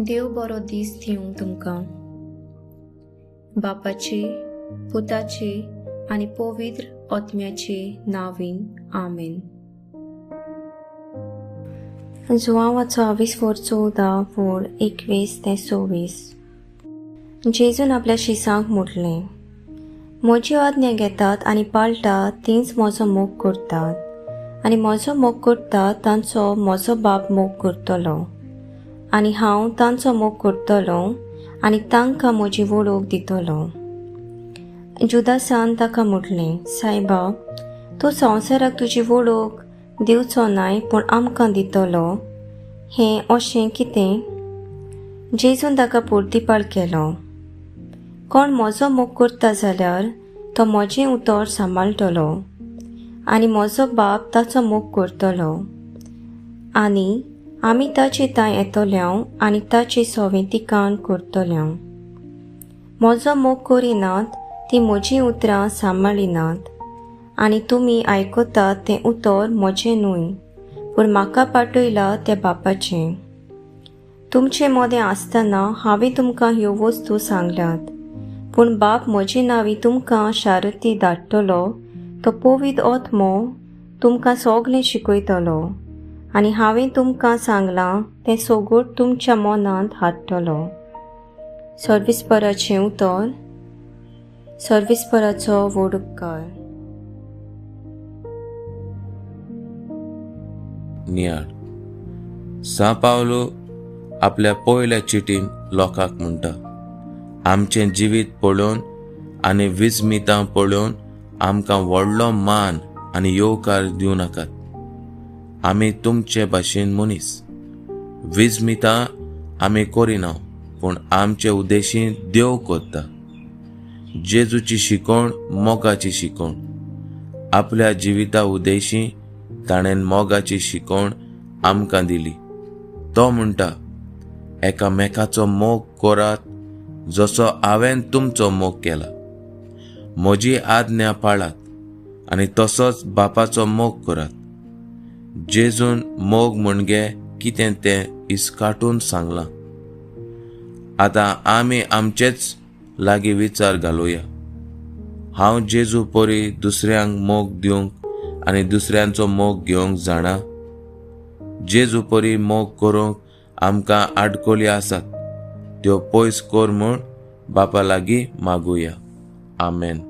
देव बरो दीस दिवं तुमकां. बापाचे, पुताचे आनी पवित्र आत्म्याचे नांवीन. आमेन. जुआंवाचो 24:14-21-26. जेजून आपल्या शिसांक म्हटलें, म्हजी आज्ञा घेतात आनी पाळटात तींच म्हजो मोग करतात, आनी म्हजो मोग करतात तांचो म्हजो बाप मोग करतलो, आनी हांव तांचो मोग करतलों आनी तांकां म्हजी वळख दितलों. जुदासान ताका म्हटलें, सायबा, तूं संवसाराक तुजी वळख दिवचो नाय पूण आमकां दितलो, हें अशें कितें? जेजून ताका परतीपाळ केलो, कोण म्हजो मोग करता जाल्यार तो म्हजें उतर सांबाळटलो, आनी म्हजो बाप ताचो मोग करतलो, आनी आमी ताचे थंय येतल्यांव आनी ताची सोवें तिकान करतल्यांव. म्हजो मोग करिनात ती म्हजीं उतरां सांबाळिनात, आनी तुमी आयकतात तें उतर म्हजें न्हय, पूण म्हाका पाठयला त्या बापाचें. तुमचें मोदें आसतना हांवें तुमकां ह्यो वस्तू सांगल्यात, पूण बाप म्हजे नांवी तुमकां शारती धाडटलो, तो पवित्र आत्मो तुमकां सगळें शिकयतलो, आनी हांवें तुमकां सांगलां तें सगळें तुमच्या मनांत हाडटलो. सर्विस्पराचें उतर. सर्विस्पराचो वडकार. नियाळ. सा पावलो आपल्या पयल्या चिटीन लोकांक म्हणटा, आमचें जिवीत पळोवन आनी विस्मितां पळोवन आमकां व्हडलो मान आनी येवकार दिवं नाकात. आमी तुमचे भाशेन मनीस. विस्मितां आमी करिना, पूण आमचे उद्देशीं देव करता. जेजूची शिकवण मोगाची शिकवण. आपल्या जिविता उद्देशीं ताणें मोगाची शिकवण आमकां दिली. तो म्हणटा, एकामेकाचो मोग करात जसो हांवें तुमचो मोग केला. म्हजी आज्ञा पाळात आनी तसोच बापाचो मोग करात. जेजून मोग म्हणजे कितें तें इस्काटून सांगलां. आतां आमी आमचेच लागीं विचार घालुया. हांव जेजू परी दुसऱ्यांक मोग दिवंक आनी दुसऱ्यांचो मोग घेवंक जाणा. जेजू परी मोग करूंक आमकां आडकोली आसात, त्यो पयस कर म्हूण बापा लागीं मागुया. आमेन.